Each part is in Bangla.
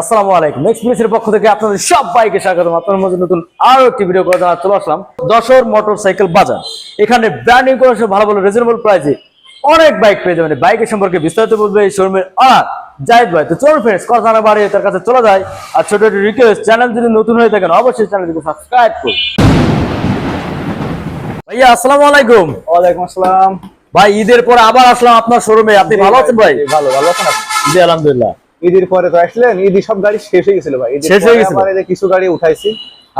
আসসালামু আলাইকুম। এক্সপ্রেসের পক্ষ থেকে আপনাদের সবাইকে স্বাগতম। আপনাদের মধ্যে নতুন আরো একটি ভিডিও করে চলে আসলাম যশোর মোটরসাইকেল বাজার। এখানে ব্র্যান্ডিং করে ভালো ভালো রিজনেবল প্রাইসে অনেক বাইক পেয়ে যাবেন। বাইকের সম্পর্কে বিস্তারিত বলবে এই শোরুমের অনার জাহিদ ভাই। তো চলুন ফ্রেন্ডস, কথা না বাড়িয়ে তার কাছে চলে যায়। আর ছোট একটি রিকোয়েস্ট, চ্যানেল যদি নতুন হয়ে থাকেন অবশ্যই চ্যানেলটিকে সাবস্ক্রাইব করুন। ভাইয়া আসসালামু আলাইকুম। ওয়ালাইকুম আসসালাম। ভাই ঈদের পরে আবার আসলাম আপনার শোরুমে। আপনি ভালো আছেন ভাই? ভালো আছেন আপনি? জি আলহামদুলিল্লাহ। ঈদের পরে তো আসলেন, ঈদের সব গাড়ি শেষ হয়ে গেছিল ভাই। শেষ হয়ে গেছিল, আবার কিছু গাড়ি উঠাইছি।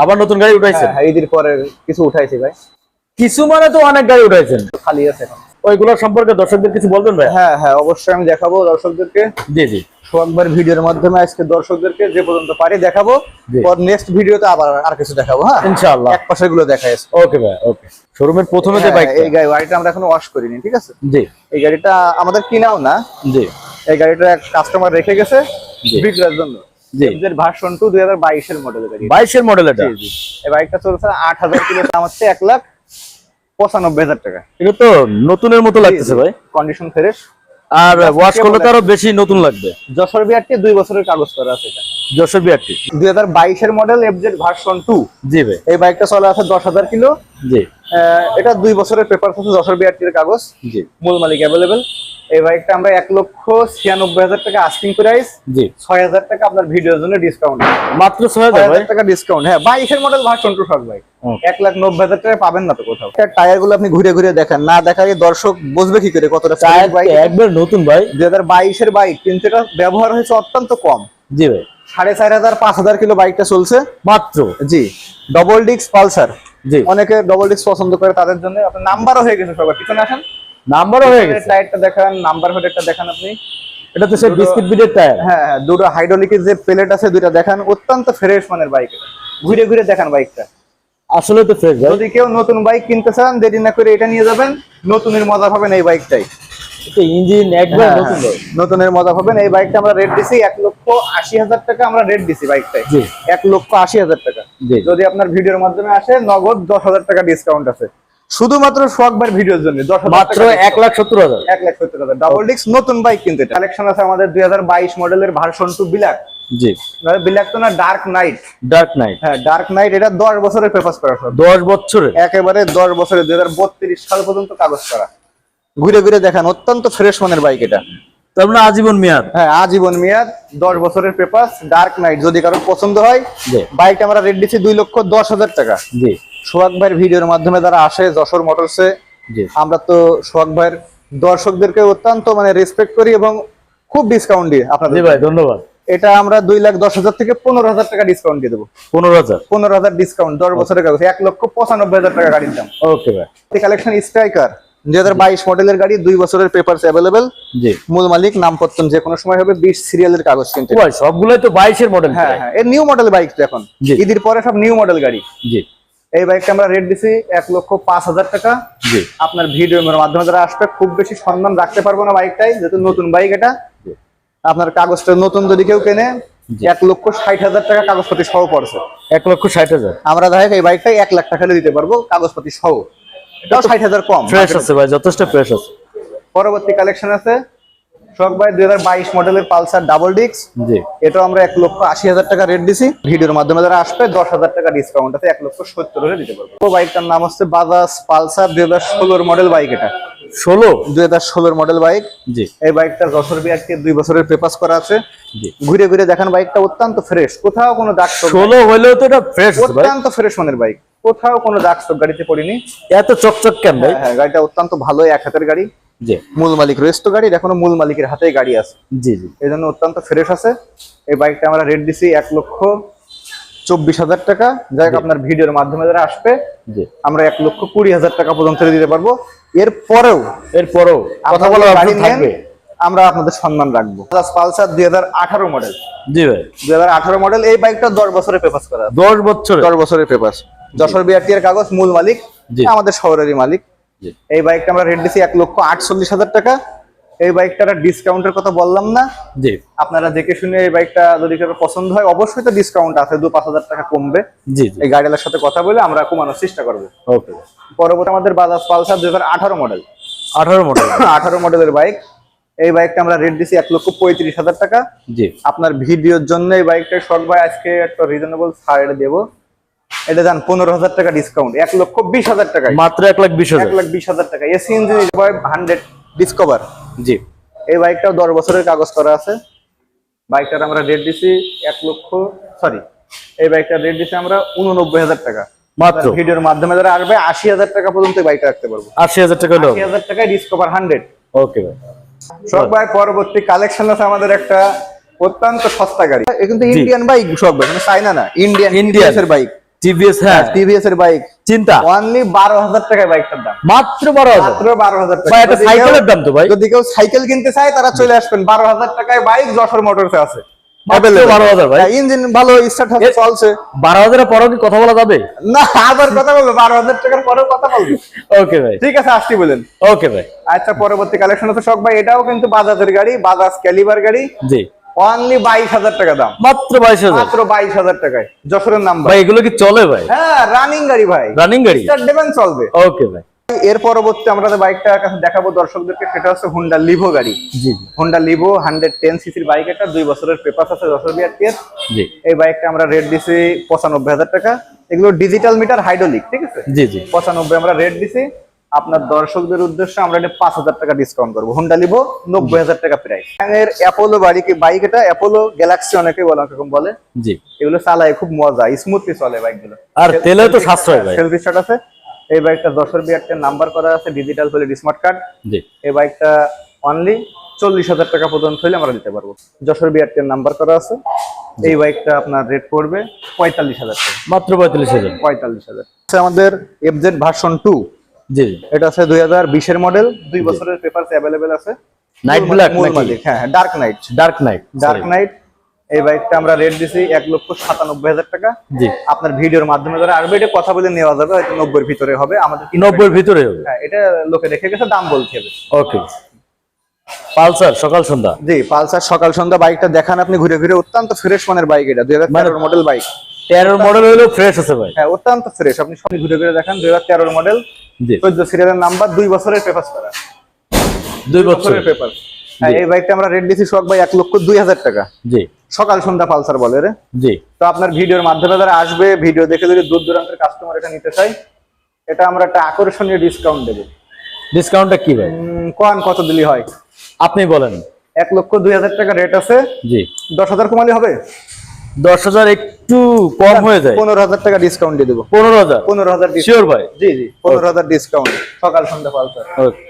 আবার নতুন গাড়ি উঠাইছেন? হ্যাঁ, ঈদের পরে কিছু উঠাইছি ভাই। কিছু মানে তো অনেক গাড়ি উঠাইছেন, খালি আছে এখন। ওইগুলো সম্পর্কে দর্শকদের কিছু বলবেন ভাই? হ্যাঁ অবশ্যই আমি দেখাবো দর্শকদেরকে। জি জি, সোহাগবার ভিডিওর মাধ্যমে আজকে দর্শকদেরকে যে পর্যন্ত পারি দেখাবো। পর নেক্সট ভিডিওতে আবার আর কিছু দেখাবো। হ্যাঁ ইনশাআল্লাহ। এক পাশে গুলো দেখাই। ওকে ভাই, ওকে। শোরুমের প্রথমে যে বাইক, এই গাড়িটা আমরা এখনো ওয়াশ করিনি, ঠিক আছে? জি। এই গাড়িটা আমাদের কিনাও না, জি। এই গাড়িটা এক কাস্টমার রেখে গেছে বিক্রয়ের জন্য। জি। এর ভার্সন 2 2022 এর মডেলের গাড়ি। 22 এর মডেল এটা? জি জি। এই বাইকটা চলছে 8000 কিলো, দাম হচ্ছে 1,95,000 টাকা। এটা তো নতুনের মতো লাগতেছে ভাই, কন্ডিশন ফ্রেশ। আর ওয়াশ করলে তো আরো বেশি নতুন লাগবে। যশোর বিআরটি 2 বছরের কাগজ করা আছে এটা। যশোর বিআরটি 2022 এর মডেল এফজেড ভার্সন 2। জি ভাই। এই বাইকটা চলে আছে 10,000 কিলো। জি। এটা 2 বছরের পেপার আছে, যশোর বিআরটি এর কাগজ। জি। মূল মালিক अवेलेबल। এই বাইকটা আমরা 1,96,000 টাকা আস্কিং প্রাইস। জি। 6,000 টাকা আপনার ভিডিওর জন্য ডিসকাউন্ট। মাত্র 6,000 টাকা ডিসকাউন্ট। হ্যাঁ, 22 এর মডেল ভার্সন 2 সব বাইক 1,90,000 টাকা পাবেন না তো কোথাও। টায়ার গুলো আপনি ঘুরে ঘুরে দেখেন, না দেখালে দর্শক বুঝবে কি করে কতটা টায়ার বাইক একবার নতুন ভাই। 2022 এর বাইক, কিন্তু এটা ব্যবহার হয়েছে অত্যন্ত কম। জি ভাই। 4,500 5,000 কিলো বাইকটা চলছে মাত্র। জি। Double disc Pulsar. জি। অনেকে ডবল ডিস্ক পছন্দ করে, তাদের জন্য আপনার নাম্বারও হয়ে গেছে সবার। পিছনে আসেন, নাম্বারও হয়ে গেছে। টায়ারটা দেখান, নাম্বার প্লেটটা দেখান আপনি। এটা তো সেই বিস্কিট বিটের টায়ার। হ্যাঁ, দুটো হাইড্রোলিকের যে প্লেট আছে দুইটা দেখান। অত্যন্ত ফ্রেশ মানের বাইক এটা। ঘুরে ঘুরে দেখান বাইকটা। আসলে তো ফ্রেশ ভাই। যদি কেউ নতুন বাইক কিনতে চান, দেরি না করে এটা নিয়ে যাবেন, নতুনের মজা পাবেন এই বাইকটাই। এটা ইঞ্জিন একবার নতুন ভাই। নতুনের মজা পাবেন। এই বাইকটা আমরা রেট দিছি 1,80,000 টাকা। আমরা রেট দিছি বাইকটাই। জি। 1,80,000 টাকা। জি। যদি আপনার ভিডিওর মাধ্যমে আসে, নগদ 10,000 টাকা ডিসকাউন্ট আছে শুধুমাত্র সোহাগবার ভিডিওর জন্য। 10,000 মাত্র 1,70,000। 1,70,000 ডাবল ডিস্ক নতুন বাইক। কিন্তু কালেকশন আছে আমাদের 2022 মডেলের ভার্সন 2 ব্ল্যাক। জি। ব্ল্যাক তো না, ডার্ক নাইট। Dark night. হ্যাঁ, ডার্ক নাইট। এটা 10 বছরের পেপারস করা সব। 10 বছরের? একেবারে 10 বছরের, 2032 সাল পর্যন্ত কাগজ করা। ঘুরে ঘুরে দেখান, অত্যন্ত ফ্রেশ মানের বাইক এটা। তার মানে আজীবন মেয়াদ? হ্যাঁ, আজীবন মেয়াদ, 10 বছরের পেপারস, ডার্ক নাইট। যদি কারো পছন্দ হয়, বাইক আমরা রেট দিচ্ছি 2,10,000 টাকা। জি। সোহাগ ভাইয়ের ভিডিওর মাধ্যমে যারা আসে যশোর মোটরসে, আমরা তো সোহাগ ভাইয়ের দর্শকদেরকে অত্যন্ত রেসপেক্ট করি এবং খুব ডিসকাউন্ট দিই আপনাদের। জি ভাই, ধন্যবাদ। এটা আমরা 2,10,000 থেকে 15,000 টাকা ডিসকাউন্ট দিয়ে দেবো। 15,000 ডিসকাউন্ট, 10 বছরের কাগজ। 1,95,000 টাকা গাড়ির দাম। ওকে ভাই। কালেকশন স্ট্রাইকার 2022 মডেলের গাড়ি, 2 বছরের পেপারস अवेलेबल। জি। মূল মালিক নামপত্র যে কোনো সময় হবে। 20 সিরিয়ালের কাগজ। কিন্তু ভাই সবগুলাই তো 22 এর মডেল। হ্যাঁ, এর নিউ মডেল বাইক তো এখন। ঈদের পরে সব নিউ মডেল গাড়ি। জি। এই বাইকটা আমরা রেট দিছি 1,05,000 টাকা। জি। আপনার ভিডিওর মাধ্যমে যারা আসবে, খুব বেশি সম্মান রাখতে পারবো না বাইকটাই, যেহেতু নতুন বাইক এটা। আপনার কাগজটা নতুন যদি কেউ কেনে, 1,60,000 টাকা কাগজপাতি সহ পড়ছে। 1,60,000? আমরা দেখ এই বাইকটাই 1 লাখ টাকা দিতে পারবো কাগজপাতি সহ। এটাও 60,000 কম। ফ্রেশ আছে ভাই, যথেষ্ট ফ্রেশ আছে। পরবর্তী কালেকশন আছে সোহাগ ভাই 2022 মডেলের পালসার ডাবল ডিস্ক। জি। এটাও আমরা 1,80,000 টাকা রেট দিছি। ভিডিওর মাধ্যমে যারা আসবে 10,000 টাকা ডিসকাউন্ট আছে, 1,70,000 দিতে পারবো। বাইকটার নাম হচ্ছে বাজাজ পালসার 2016 মডেল বাইক। এটা 2016 মডেল বাইক। জি। এই বাইকটার যশোর বিআরটি 2 বছরের পেপারস করা আছে। জি। ঘুরে ঘুরে দেখেন, বাইকটা অত্যন্ত ফ্রেশ, কোথাও কোনো দাগ ছোপ। 16 হইলেও তো এটা ফ্রেশ ভাই। অত্যন্ত ফ্রেশ মানের বাইক, কোথাও কোনো দাগ ছোপ গাড়িতে পড়েনি। এত চকচক কেন ভাই? হ্যাঁ, গাড়িটা অত্যন্ত ভালো, এক হাতের গাড়ি। জি। মূল মালিক রয়েছে তো গাড়ির, এখনো মূল মালিকের হাতেই গাড়ি আছে। জি জি। এই জন্য অত্যন্ত ফ্রেশ আছে। এই বাইকটা আমরা রেট দিছি 1,24,000 টাকা। যাই হোক, আপনার ভিডিওর মাধ্যমে যারা আসবে, আমরা 1,20,000 টাকা পর্যন্ত দিতে পারবো। এরপরেও কথা বলার অপশন থাকবে, আমরা আপনাদের সম্মান রাখবো। Pulsar 2018 model. জি ভাই। 2018 মডেল। এই বাইকটা 10 বছরের পেপারস করা। 10 বছর? 10 বছরের পেপারস। যশোর বিআরটি এর কাগজ। মূল মালিক আমাদের শহরেরই মালিক। এই বাইকটা আমরা রেট দিছি 1,48,000 টাকা। এই বাইকটার ডিসকাউন্টের কথা বললাম না। জি। আপনারা দেখে শুনে এই বাইকটা যদি কারো পছন্দ হয়, অবশ্যই তো ডিসকাউন্ট আছে, 2-5,000 টাকা কমবে। জি। এই গাড়িওয়ালার সাথে কথা বলে আমরা কমানোর চেষ্টা করবো। ওকে। পরবর্তী আমাদের বাজাজ পালসার 2018 মডেল। 18 মডেল? 18 মডেলের বাইক। এই বাইকটা আমরা রেট দিছি 1,35,000 টাকা। জি আপনার ভিডিওর জন্য এই বাইকটা শখ ভাই আজকে একটা রিজনেবল ছাড় দেবো। এটা যান 15,000 টাকা ডিসকাউন্ট, 1,20,000 টাকায়, মাত্র 1,20,000। 1,20,000 টাকা। AC engine 100 discover. জি এই বাইকটাও 10 বছরের কাগজ করা আছে। বাইকটার আমরা রেট দিছি এই বাইকটার রেট দিছি আমরা 89,000 টাকা। মাত্র ভিডিওর মাধ্যমে যারা আসবে 80,000 টাকা পর্যন্ত এই বাইকটা রাখতে পারবো। 80,000 টাকা হলো। 80,000 টাকায় ডিসকভার 100। ওকে ভাই। শখ ভাই পরবর্তী কালেকশন আছে আমাদের একটা অত্যন্ত সস্তা গাড়ি। এটা কিন্তু ইন্ডিয়ান বাইক শখ ভাই, মানে চাইনা না, ইন্ডিয়ান এর বাইক। টিভিএস, হ্যাঁ টিভিএস এর বাইক। চিন্তা অনলি 12,000 টাকায় বাইকটার দাম। মাত্র 12,000। মাত্র 12,000 টাকা। ভাই এটা সাইকেলের দাম তো ভাই। যদি কেউ সাইকেল কিনতে চায় তারা চলে আসবেন, 12,000 টাকায় বাইক যশোর মোটরসে আছে। মাত্র 12,000 ভাই। ইঞ্জিন ভালো, স্টার্ট হচ্ছে, চলছে। 12,000 এর পরেও কি কথা বলা যাবে? না, আবার কথা বলবো, 12,000 টাকার পরেও কথা বলবো। ওকে ভাই, ঠিক আছে, আসছি বলেন। ওকে ভাই। আচ্ছা, পরবর্তী কালেকশন আছে শখ ভাই, এটাও কিন্তু বাজাজের গাড়ি, বাজাজ ক্যালিবার গাড়ি। জি অনলি 22,000 টাকা দাম। মাত্র 22,000। মাত্র 22,000 টাকায় যশোরের নাম্বার। ভাই এগুলো কি চলে ভাই? হ্যাঁ, রানিং গাড়ি ভাই, রানিং গাড়ি, স্টার্ট দেবেন চলবে। ওকে ভাই। এর পরবর্তী আমরা যে বাইকটা কাছে দেখাবো দর্শকদেরকে, সেটা হচ্ছে হোন্ডা লিভো গাড়ি। জি হোন্ডা লিভো 110 সিসির বাইক, এটা 2 বছরের পেপার আছে, যশোর বিআরটিএস। জি এই বাইকটা আমরা রেট দিছি 95,000 টাকা। এগুলো ডিজিটাল মিটার, হাইড্রোলিক, ঠিক আছে। জি জি 95 আমরা রেট দিছি। আপনার দর্শকদের উদ্দেশ্যে আমরা এটা 5,000 টাকা ডিসকাউন্ট করবো। হোন্ডা লিভো 90,000 টাকা প্রাইস। এর অ্যাপোলো বাইক, এটা অ্যাপোলো গ্যালাক্সি অনেকে বলে, এরকম বলে। জি এগুলো চালায় খুব মজা, স্মুথলি চলে বাইকগুলো। আর তেলে তো সাশ্রয় ভাই। সেলফি স্টার্ট আছে। এই বাইকটা যশোর বিআরটিএস নাম্বার করা আছে, ডিজিটাল হলে স্মার্ট কার্ড। জি এই বাইকটা অনলি 40,000 টাকা পর্যন্ত হলে আমরা দিতে পারবো। যশোর বিআরটিএস নাম্বার করা আছে। এই বাইকটা আপনার রেট পড়বে 45,000 টাকা। মাত্র 45,000। 45,000। আমাদের এফজেড ভার্সন 2। জি এটা আছে 2020 এর মডেল, 2 বছরের পেপারস अवेलेबल আছে। নাইট ব্ল্যাক মূল নাকি? মালিক, হ্যাঁ, ডার্ক নাইট। Dark night. এই বাইকটা আমরা রেট দিছি 1,97,000 টাকা। জি আপনার ভিডিওর মাধ্যমে যারা আসবে এটা কথা বলে নেওয়া যাবে, হয়তো 90 এর ভিতরে হবে। আমাদের 90 এর ভিতরে হবে। হ্যাঁ, এটা লোকে দেখে গেছে, দাম বলতে হবে। ওকে। পালসার সকাল সন্ধ্যা। জি, পালসার সকাল সন্ধ্যা বাইকটা দেখান আপনি ঘুরে ঘুরে, অত্যন্ত ফ্রেশ মানের বাইক। এটা 2013 মডেল বাইক। 13 মডেল হলো ফ্রেশ আছে ভাই। হ্যাঁ, অত্যন্ত ফ্রেশ। আপনি সব ঘুরে ঘুরে দেখেন, 2013 মডেল, জি 14 সিরিয়ালের নাম্বার, 2 বছরের পেপারস করা। 2 বছরের পেপার। হ্যাঁ, এই বাইকটা আমরা রেট দিছি শখ ভাই 1,02,000 টাকা। জি সকাল সন্ধ্যা পালসার বলে রে। জি তো আপনার ভিডিওর মাধ্যমে যারা আসবে, ভিডিও দেখে যদি দূর দূরান্তের কাস্টমার এটা নিতে চাই, এটা আমরা একটা আকর্ষণীয় ডিসকাউন্ট দেবো। ডিসকাউন্টটা কি ভাই? কত দিলি হয় আপনি বলেন। 1,02,000 টাকা রেট আছে। জি 10,000 কমালে হবে? 10,000 একটু কম হয়ে যায়। 15,000 টাকা ডিসকাউন্ট দিয়ে দেবো। 15,000? 15,000 শিওর ভাই? জি জি, 15,000 ডিসকাউন্ট সকাল সন্ধ্যা পালসার। ওকে।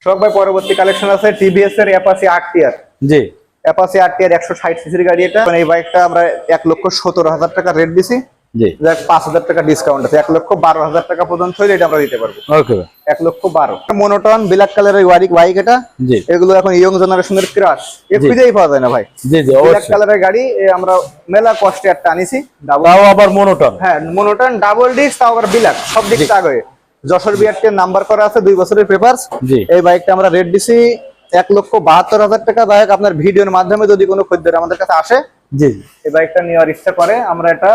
সব ভাই পরবর্তী কালেকশন আছে টিভিএস এর অ্যাপাচি আরটিআর। জি অ্যাপাচি আরটিআর 160 সিসির গাড়ি এটা। এই বাইকটা আমরা 1,17,000 টাকা রেট দিছি। জি 5,000 টাকা ডিসকাউন্ট আছে, 1,12,000 টাকা পর্যন্ত হলে এটা আমরা দিতে পারবো। ওকে। 1,12,000। মোনোটন ব্ল্যাক কালারের বাইক এটা। জি এগুলো এখন ইয়ং জেনারেশনের ক্রাশ, খুঁজেই পাওয়া যায় না ভাই। জি জি ব্ল্যাক অবশ্যই। কালারের গাড়ি আমরা মেলা কষ্টে একটা আনিছি। তাও আবার মোনোটন। হ্যাঁ, মোনোটন ডাবল ডিস্ক, তাও আবার ব্ল্যাক, সব দিক আগে। যশোর বিআরটিএস নাম্বার করা আছে, 2 বছরের পেপারস। জি এই বাইকটা আমরা রেট দিছি 1,72,000 টাকা। যাই হোক, আপনার ভিডিওর মাধ্যমে যদি কোনো খদ্দের আমাদের কাছে আসে, জি এই বাইকটা নেওয়ার ইচ্ছা করে, আমরা এটা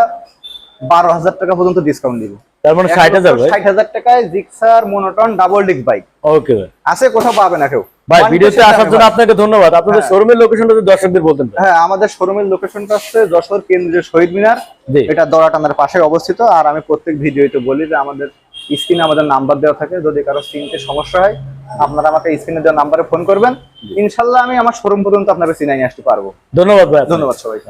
12,000 টাকা পর্যন্ত ডিসকাউন্ট দিব। তার মানে 60,000 ভাই। 60,000 টাকায় Gixxer monotone double disc bike. Okay ভাই। আছে, কোথাও পাবে না কেউ। ভাই ভিডিওতে আসার জন্য আপনাকে ধন্যবাদ। আপনাদের হ্যাঁ। শোরুমের লোকেশনটা যদি দর্শকদের বলতেন ভাই। হ্যাঁ, আমাদের শোরুমের লোকেশনটা হচ্ছে যশোর কেন্দ্রীয় শহীদ মিনার। জি। এটা দড়াটানার পাশে অবস্থিত। আর আমি প্রত্যেক ভিডিওতে বলি যে আমাদের স্ক্রিনে আমাদের নাম্বার দেওয়া থাকে, যদি কারো চিনতে সমস্যা হয় আপনারা আমাকে স্ক্রিনে দেওয়া নাম্বারে ফোন করবেন। ইনশাল্লাহ আমি আমার শোরুম পর্যন্ত আপনাকে চিনাই নিয়ে আসতে পারবো। ধন্যবাদ ভাই। ধন্যবাদ সবাইকে।